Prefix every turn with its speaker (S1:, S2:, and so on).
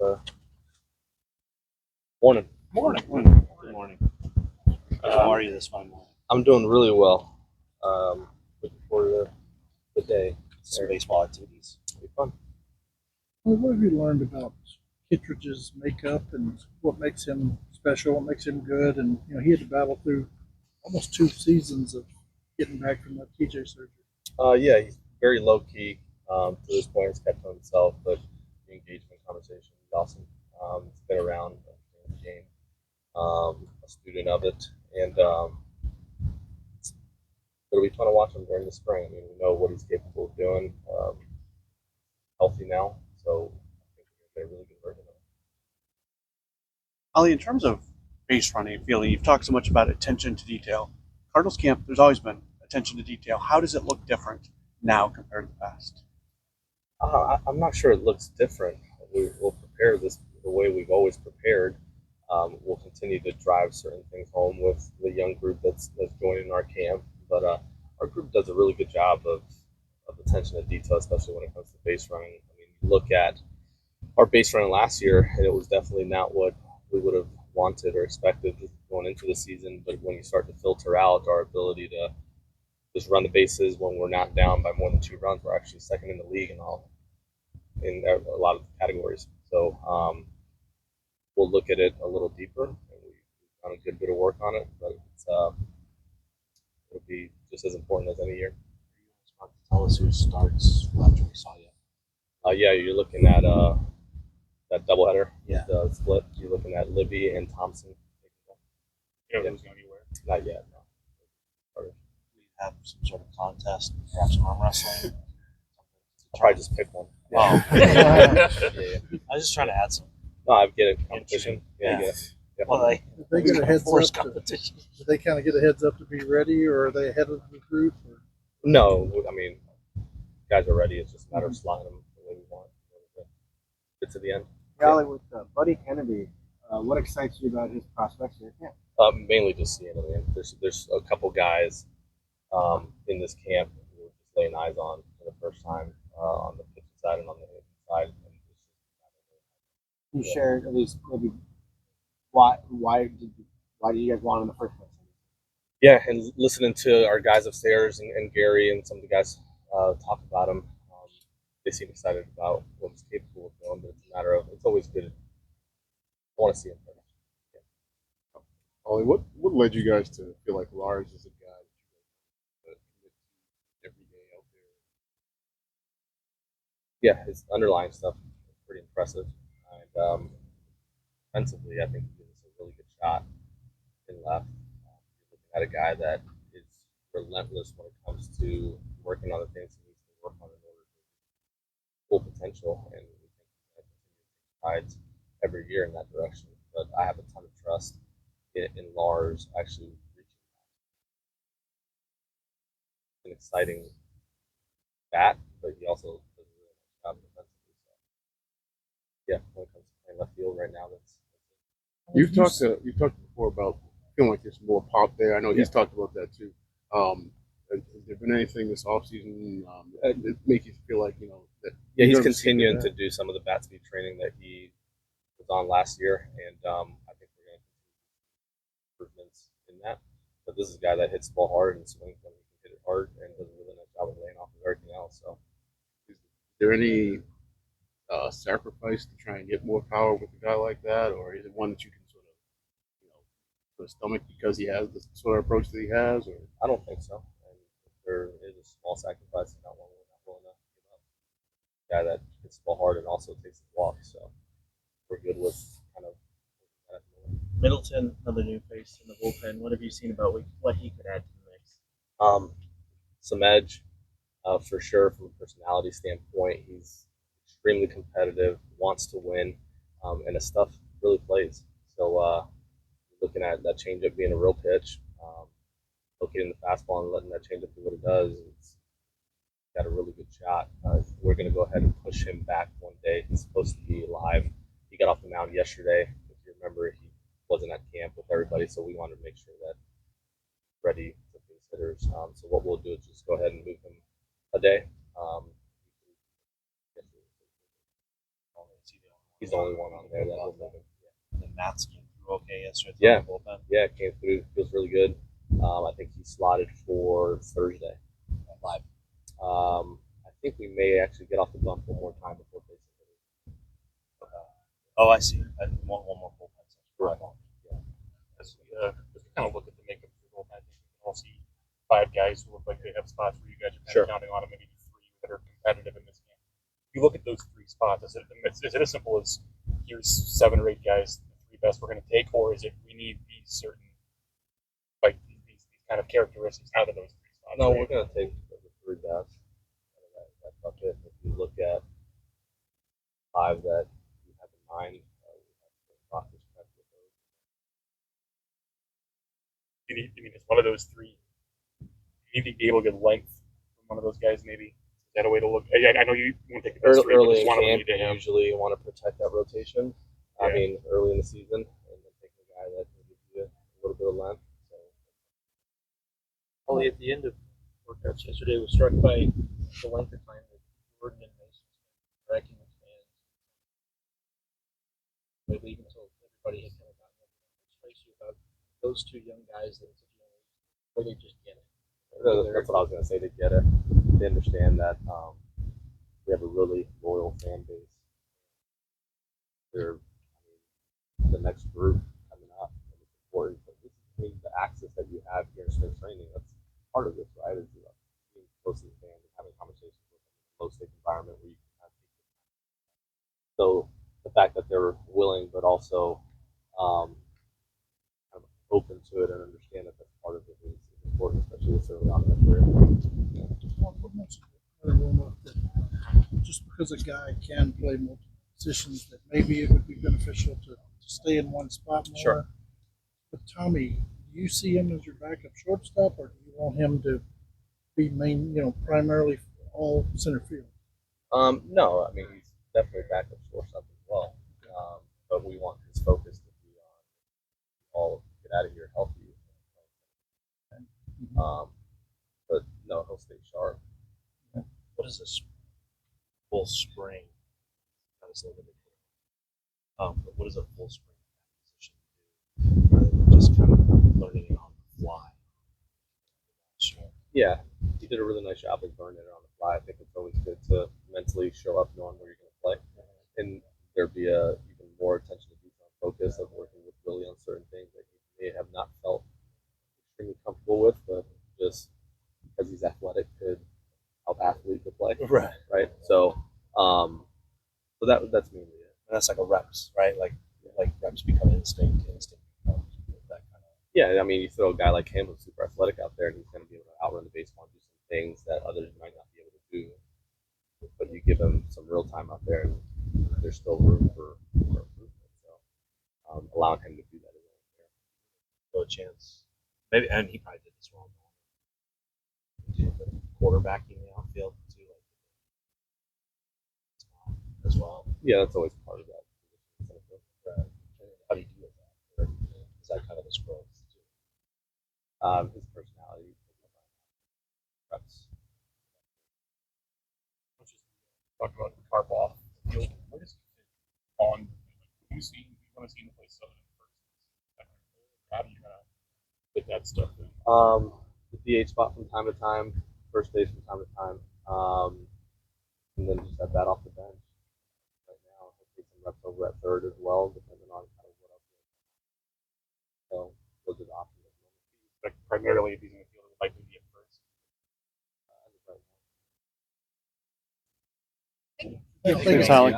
S1: Morning.
S2: Good morning. How are you this fine morning?
S1: I'm doing really well. Looking forward to the day.
S2: Some baseball activities.
S1: It'll be fun.
S3: Well, what have you learned about Kittredge's makeup and what makes him special, what makes him good? And he had to battle through almost 2 seasons of getting back from that TJ surgery.
S1: Yeah, he's very low key. To this point, he's kept to himself, but the engagement conversation is awesome. He's been around the game, a student of it, and it'll be fun to watch him during the spring. I mean, we know what he's capable of doing. Healthy now, so I think we're going to get a really good version of him.
S2: Oli, in terms of base running and fielding, you've talked so much about attention to detail. Cardinals camp, there's always been attention to detail. How does it look different now compared to the past?
S1: I'm not sure it looks different. We'll prepare this the way we've always prepared. We'll continue to drive certain things home with the young group that's joining our camp. But our group does a really good job of attention to detail, especially when it comes to base running. I mean, you look at our base running last year, and it was definitely not what we would have wanted or expected going into the season. But when you start to filter out our ability to just run the bases when we're not down by more than 2 runs, we're actually second in the league in a lot of categories. So we'll look at it a little deeper, and we've done a good bit of work on it, but it'll be just as important as any year.
S4: Tell us who starts after we saw you.
S1: Yeah, you're looking at that doubleheader,
S4: Yeah.
S1: the split. You're looking at Libby and Thompson.
S5: You know who's going anywhere?
S1: Not yet. No.
S4: We have some sort of contest, perhaps arm wrestling.
S1: I'll probably just pick one.
S4: Oh.
S1: Yeah.
S4: I was just trying to add some.
S1: No, I get it. Competition.
S4: Yeah.
S1: Yeah.
S4: Well,
S3: Did they get a heads
S4: force
S3: up?
S4: competition.
S3: Did they kind of get a heads up to be ready, or are they ahead of the group? Or?
S1: No, I mean, guys are ready. It's just a matter of slotting them the way we want to get to the end.
S6: Rally with Buddy Kennedy. What excites you about his prospects here? Yeah.
S1: Mainly just seeing him. I mean, there's a couple guys in this camp who we're just laying eyes on for the first time on the pitching side and on the hitting side.
S6: You shared at least maybe why do you guys want him in the first place?
S1: Yeah, and listening to our guys upstairs and Gary and some of the guys talk about him, they seem excited about what he's capable of doing. But it's a matter of it's always good. I want to see him finish.
S5: Yeah. Ollie, what led you guys to feel like Lars is a guy that you every day out there?
S1: Yeah, his underlying stuff is pretty impressive. And defensively, I think he gives us a really good shot in left. You're looking at a guy that is relentless when it comes to working on the things he needs to work on in order to full potential, and we think he's going to continue to take strides every year in that direction. But I have a ton of trust in Lars actually reaching an exciting bat, but he also does a really nice job defensively. So, yeah, when it comes to playing left field right now, that's
S5: You've talked before about feeling like there's more pop there. I know he's talked about that too. Has there been anything this offseason that make you feel like that?
S1: Yeah, he's continuing to do some of the bat speed training that he was on last year, and I think we're going to continue improvements in that. But this is a guy that hits the ball hard and swings when he can hit it hard, and does a really nice job of laying off of everything else. So,
S5: is there any sacrifice to try and get more power with a guy like that, or is it one that you can sort of stomach because he has the sort of approach that he has? Or
S1: I don't think so. And if there is a small sacrifice, not one we're not willing to give up. A guy that hits the ball hard and also takes the walk, so we're good with kind of that.
S4: Middleton, another new face in the bullpen. What have you seen about what he could add to the mix?
S1: Some edge, for sure, from a personality standpoint. He's extremely competitive, wants to win, and his stuff really plays. So looking at that changeup being a real pitch, locating the fastball and letting that changeup do what it does, it's got a really good shot. We're going to go ahead and push him back one day. He's supposed to be live. He got off the mound yesterday. If you remember, he wasn't at camp with everybody, so we wanted to make sure that ready to consider. So what we'll do is just go ahead and move him a day. He's the only one on there that will move him.
S7: And then Matt's came through okay yesterday.
S1: Yeah.
S7: The bullpen.
S1: Yeah, it came through. Feels really good. I think he's slotted for Thursday.
S7: Live.
S1: I think we may actually get off the bump one more time before facing it.
S7: Oh, I see. One more bullpen session.
S1: Right.
S7: Yeah.
S8: As we kind of look at the makeup of the bullpen, I think we can all see 5 guys who look like they have spots where you guys are kind
S1: Sure.
S8: of counting on, and maybe 3 that are competitive in this game. If you look at those 3 spots, is it as simple as here's 7 or 8 guys, the 3 best we're going to take, or is it we need these certain these kind of characteristics out of those 3 spots?
S1: No,
S8: right?
S1: we're going to take the 3 best out of that bucket. If you look at 5 that you have in mind, we have to process with those.
S8: I mean, it's one of those 3. You need to be able to get length from one of those guys, maybe. Is that a way to look? I know you won't take the best 3, but
S1: Early
S8: just
S1: in
S8: one of them
S1: camp,
S8: you need to
S1: you
S8: have.
S1: usually want to protect that rotation. I
S8: Yeah.
S1: mean, early in the season, and then take a guy that can give you a little bit of length. So,
S9: Only at the end of workouts yesterday was struck by the length of time that Jordan and Mason spent tracking with fans. Maybe even until everybody had kind of gotten over it. What strikes you about those 2 young guys that where they just get it?
S1: that's what I was going to say. They get it. They understand that we have a really loyal fan base. They're the next group coming up, and it's important. But the access that you have here in spring training, that's part of this, right? Is being close to the fans and having conversations with them in a low-stake environment where you can kind of take it. So the fact that they're willing, but also kind of open to it and understand that that's part of it is important, especially this early on in their career.
S3: Just because a guy can play multiple positions, that maybe it would be beneficial to stay in one spot more.
S1: Sure.
S3: But Tommy, do you see him as your backup shortstop, or do you want him to be primarily all center field?
S1: No, I mean he's definitely backup shortstop as well. But we want his focus to be on all get out of here healthy. But no, he'll stay sharp.
S7: What is this full spring? Kind of limited. But what does a full spring position do rather than just kind of learning it on the fly? Sure.
S1: Yeah, he did a really nice job of learning it on the fly. I think it's always good to mentally show up knowing where you're going to play, and there'd be a even more attention to detail and focus of working with Willie on certain things that he may have not felt extremely comfortable with, but just because he's athletic could help athlete to play.
S7: Right.
S1: Right. So that's mainly it.
S7: And that's like a reps, right? Like reps become instinct becomes that kind of.
S1: Yeah, I mean, you throw a guy like him who's super athletic out there, and he's going to be able to outrun the baseball and do some things that others might not be able to do. But you give him some real time out there, and there's still room for improvement. So allowing him to do that is only fair.
S7: So a chance, maybe, and he probably did this wrong. Quarterbacking the outfield too, as well.
S1: Yeah, that's always part of that.
S7: How do you deal with that? Or is that kind of his growth too?
S1: His personality, reps.
S8: Let's just talk about Karpov. What is on? Do you want to see him play Southern first? How do you kind of fit that stuff in?
S1: The DH spot from time to time, first base from time to time, and then just have that off the bench. Right now, he'll take some reps over at third as well, depending on kind of what else. So those are the options.
S8: Like primarily, if he's in the field, it would likely be at first.
S3: Yeah,
S2: Thanks, Holly.